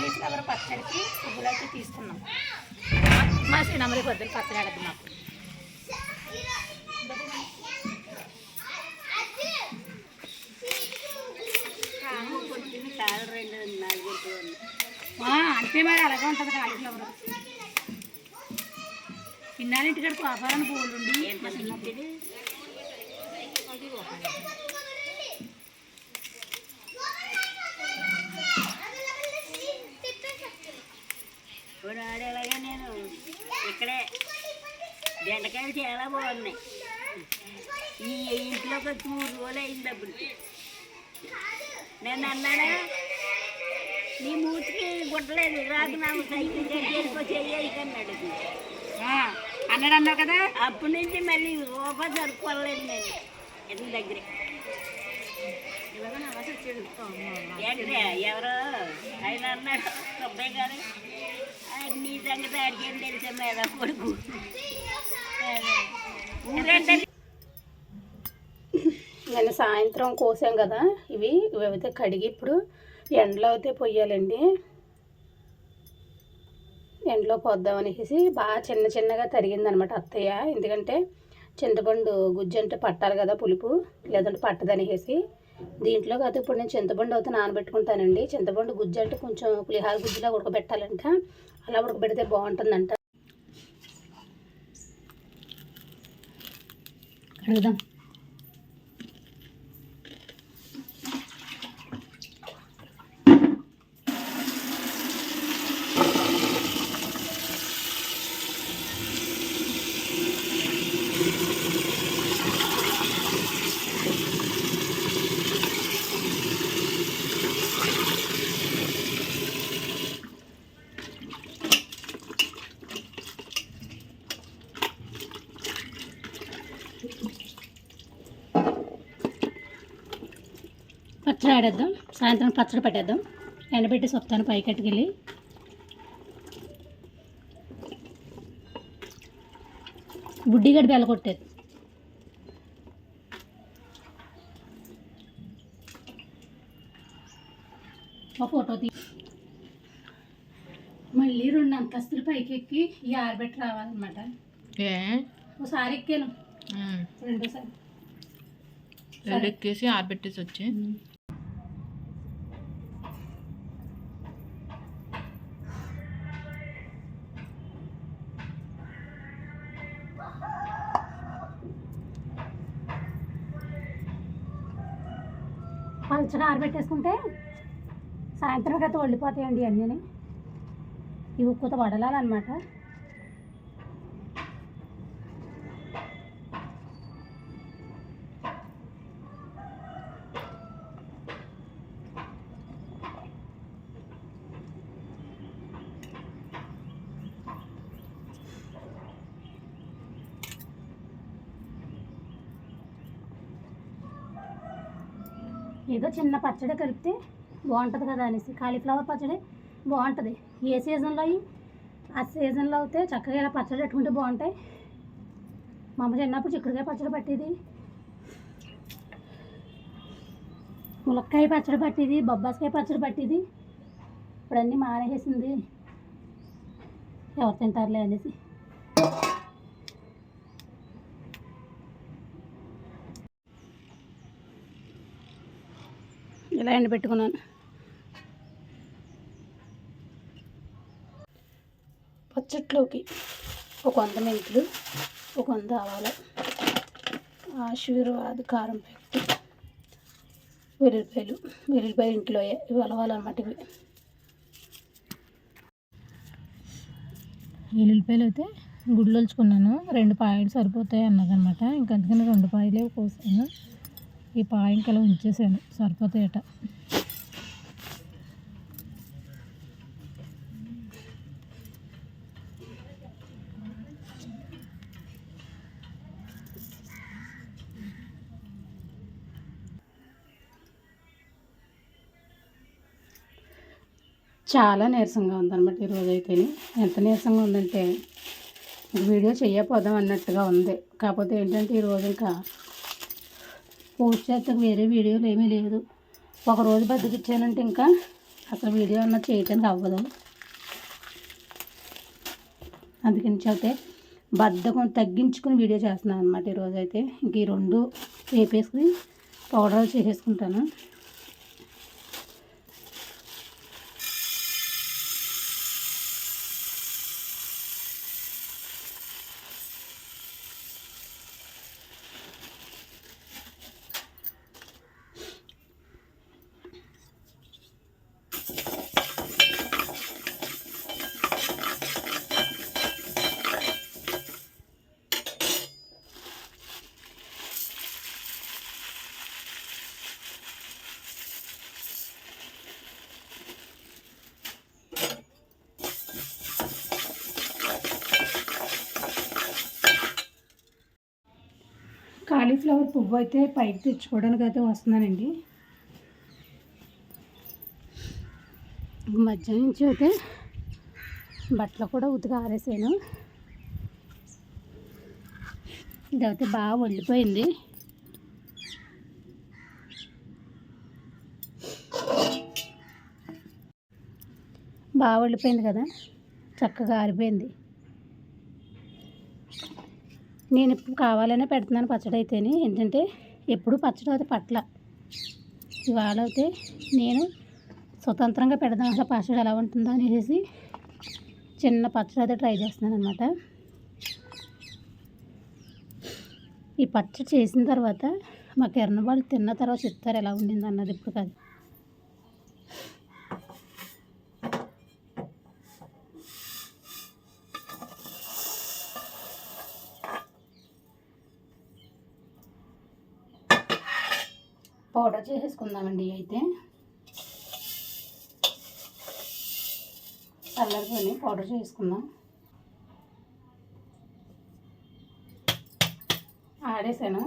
Cauliflower పచ్చడికి పువ్వులు అయితే తీసుకున్నాం. మా సినిమా పొద్దులు పచ్చడి ఆడద్దు మాకు. అంతే మరి అలాగే ఉంటుంది కాలీఫ్లవర్. పిన్నాలింటి కాడ పాపాలని పువ్వులు ఉండి ఆడేలాగా నేను ఇక్కడే బెండకాయలు చాలా బాగున్నాయి. ఈ ఇంట్లోకి వచ్చి 3 రోజులు అయింది. అప్పటికి నేను అన్నాడా నీ మూతికి గుట్టలేదు రాదు నాకు సైకిల్ కట్టేసుకొచ్చేయన్నాడు అన్నాడు. అన్నావు కదా. అప్పటి నుంచి మళ్ళీ రూపాయి జరుపుకోలేదు నేను ఇంటి దగ్గరే. ఎవరో ఆయన అన్నాడు అబ్బాయి గారు నీ సంగతి అడిగేం తెలిసే మీద కొడుకు నేను సాయంత్రం కోసాం కదా ఇవైతే కడిగి ఇప్పుడు ఎండలో అయితే పొయ్యాలండి. ఎండలో పోద్దామనేసి బాగా చిన్నగా తరిగిందనమాట అత్తయ్య. ఎందుకంటే చింతపండు గుజ్జు అంటే పట్టాలి కదా పులుపు, లేదంటే పట్టదనేసి దీంట్లోకి అయితే ఇప్పుడు నేను చింతపండు అయితే నానబెట్టుకుంటానండి. చింతపండు గుజ్జు అంటే కొంచెం పులిహార గుజ్జులా ఉడకబెట్టాలంట, అలా ఉడకబెడితే బాగుంటుందంట. కడుగుదాం. పచ్చడి ఆడేద్దాం. సాయంత్రం పచ్చడి పట్టేద్దాం. ఎండబెట్టి వస్తాను పైకట్టుకెళ్ళి. బుడ్డిగడ్డ బెల్ల కొట్టేది. ఒక ఫోటో మళ్ళీ 2 అంతస్తులు పైకి ఎక్కి ఈ ఆరబెట్టి రావాలన్నమాట. ఒకసారి ఎక్కాను, రెండోసారి ఎక్కేసి ఆరబెట్టేసి వచ్చి పలుచగా ఆరబెట్టేసుకుంటే సాయంత్రం అయితే వండిపోతాయండి అన్నీ. ఇవి ఉక్కుతో వడలాలన్నమాట. ఏదో చిన్న పచ్చడి కలిపితే బాగుంటుంది కదా అనేసి, కాలీఫ్లవర్ పచ్చడి బాగుంటుంది. ఏ సీజన్లో ఆ సీజన్లో అయితే చక్కగా ఇలా పచ్చడి పెట్టుకుంటే బాగుంటాయి. మా అమ్మ చిన్నప్పుడు చిక్కుడుకాయ పచ్చడి పట్టేది, ములక్కాయ పచ్చడి పట్టేది, బొబ్బాసకాయ పచ్చడి పట్టేది. ఇప్పుడు అన్నీ మానేసింది, ఎవరు తింటారులే అనేసి. ఇలా ఎండబెట్టుకున్నాను. పచ్చట్లోకి ఒక 100 మెంతులు, ఒక 100 ఆవాలు, ఆశీర్వాద్ కారం ప్యాకెట్, వెల్లుల్లిపాయలు ఇంట్లో ఇవి అలవాలన్నమాట. వెల్లుల్లిపాయలు అయితే గుడ్లు వలుచుకున్నాను. 2 పాయలు సరిపోతాయి అన్నదన్నమాట. ఇంకా అందుకని 2 పాయలే కోసాను. ఈ పాయ ఇంకా ఉంచేసాను, సరిపోతాయట. చాలా నీరసంగా ఉందన్నమాట ఈరోజు అయితే. ఎంత నీరసంగా ఉందంటే వీడియో చేయకపోదాం అన్నట్టుగా ఉంది. కాకపోతే ఏంటంటే ఈరోజు ఇంకా పోస్ట్ చేస్తే వేరే వీడియోలు ఏమీ లేదు. ఒకరోజు బద్దకిచ్చానంటే ఇంకా అసలు వీడియో అన్నది చేయటానికి అవ్వదు. అందుకని అయితే బద్ధకం తగ్గించుకుని వీడియో చేస్తున్నాను అనమాట ఈరోజైతే. ఇంక ఈ 2 వేపేసుకుని పౌడర్ చేసేసుకుంటాను. కాలీఫ్లవర్ పువ్వు అయితే పైకి తెచ్చుకోవడానికి అయితే వస్తున్నానండి. మధ్యాహ్నం నుంచి అయితే బట్టలు కూడా ఉతికి ఆరేసాను. ఇదైతే బాగా వండిపోయింది. బాగా వండిపోయింది కదా, చక్కగా ఆరిపోయింది. నేను ఇప్పుడు కావాలనే పెడుతున్నాను పచ్చడి అయితేనే. ఏంటంటే ఎప్పుడు పచ్చడి అయితే పట్ల, ఇవాళ అయితే నేను స్వతంత్రంగా పెడదాం అసలు పచ్చడి ఎలా ఉంటుందో అనేసి చిన్న పచ్చడి అయితే ట్రై చేస్తున్నాను అనమాట. ఈ పచ్చడి చేసిన తర్వాత మా కిరణ్ వాళ్ళు తిన్న తర్వాత చెప్తారు ఎలా ఉండింది అన్నది, ఇప్పుడు కాదు. పౌడర్ చేసేసుకుందామండి. అయితే చల్లరిపోయి పౌడర్ చేసుకుందాం. ఆడేసాను.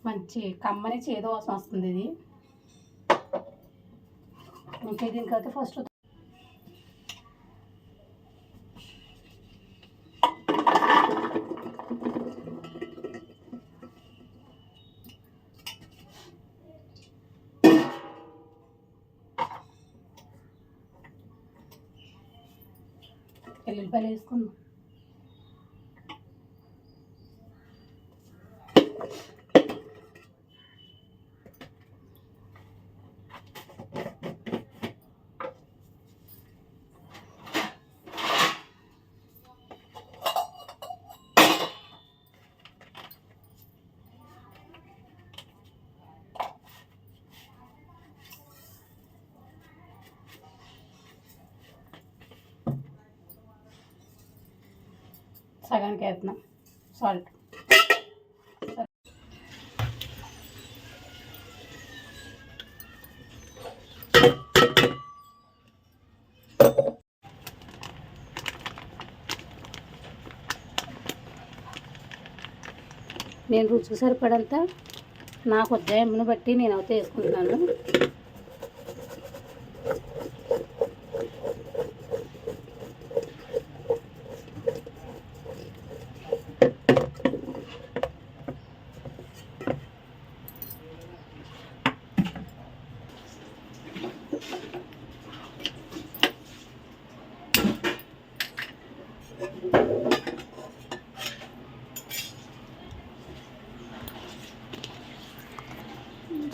మంచి కమ్మని చేదు వాసన వస్తుంది ఇది. ఇంకా దీనికైతే ఫస్ట్ ఎల్లుల్లిపాయలు వేసుకుందాం. సగానికి వేస్తున్నాం సాల్ట్. నేను రుచికి సరిపడంత నాకు ఉద్దాయమును బట్టి నేనైతే వేసుకుంటున్నాను.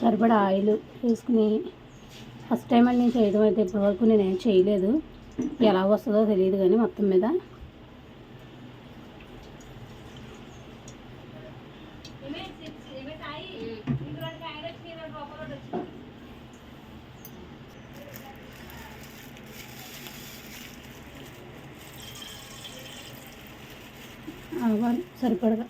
సరిపడా ఆయిల్ వేసుకుని, ఫస్ట్ టైం అని నేను చేయడం అయితే ఇప్పటివరకు నేనేం చేయలేదు. ఎలా వస్తుందో తెలియదు కానీ మొత్తం మీద ఆవాలు సరిపడగా,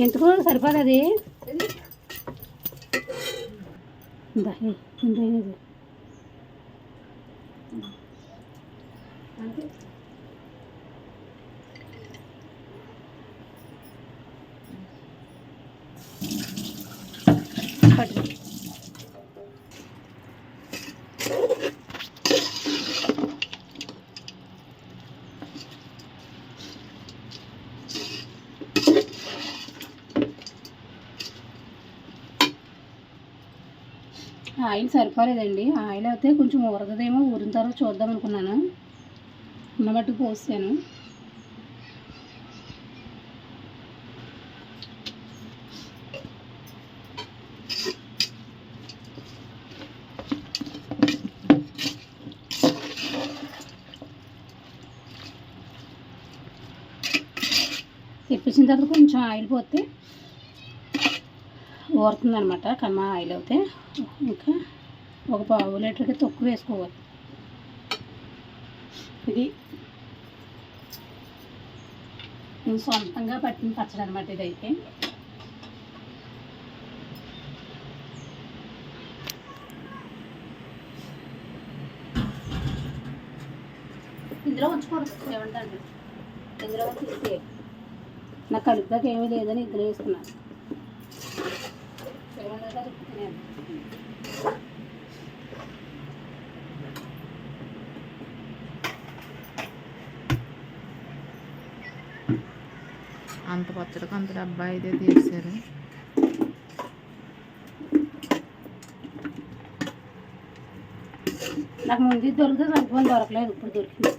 ఎందుకు సరిపోదు అది ఆయిల్ సరిపోలేదండి. ఆయిల్ అయితే కొంచెం ఊరగదేమో, ఊరిన తర్వాత చూద్దాం అనుకున్నాను. ఉన్న మట్టుకు పోసాను. తెప్పించిన తర్వాత కొంచెం ఆయిల్ పోతే ఊరుతుంది అనమాట. కమ్మ ఆయిల్ అయితే ఇంకా ఒక పావు లీటర్కి తక్కువ వేసుకోవాలి. ఇది నేను సొంతంగా పట్టిన పచ్చడి అనమాట. ఇదైతే ఇందులో ఉంచుకోరు ఏమంటే ఇందులో తీసే నాకు కలుపుదాకా ఏమీ లేదని ఇందులో వేసుకున్నాను. అంత పచ్చడికి అంత డబ్బా అయితే తీసారు. నాకు ముందు దొరికితే సరిపోని దొరకలేదు, ఇప్పుడు దొరికింది.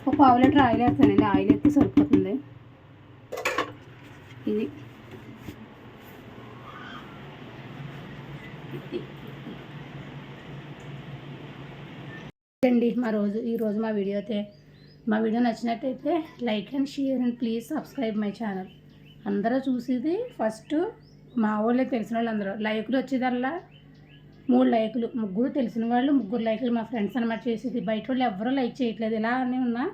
ఒక పావు లీటర్ ఆయిల్ వేస్తానండి. ఆయిల్ అయితే సరిపోతుంది. ఇది అండి ఈరోజు మా వీడియో అయితే మా వీడియో నచ్చినట్టయితే like and share and please subscribe my channel. అందరూ చూసేది ఫస్ట్ మా వాళ్ళే, తెలిసిన వాళ్ళు అందరూ. లైకులు వచ్చేదల్లా 3 లైకులు, 3 తెలిసిన వాళ్ళు, 3 లైకులు మా ఫ్రెండ్స్ అనమాట చేసేది. బయట వాళ్ళు ఎవరూ లైక్ చేయట్లేదు. ఇలా అని ఉన్నా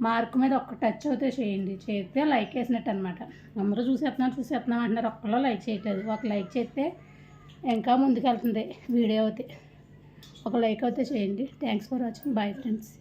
మార్క్ మీద ఒక్క టచ్ అయితే చేయండి, చేస్తే లైక్ వేసినట్టు అనమాట. అందరూ చూసేస్తున్నాం అంటున్నారు, ఒక్కలో లైక్ చేయట్లేదు. ఒక లైక్ చేస్తే ఇంకా ముందుకు వెళ్తుంది వీడియో అయితే. ఒక లైక్ అయితే చేయండి. Thanks for watching. Bye friends.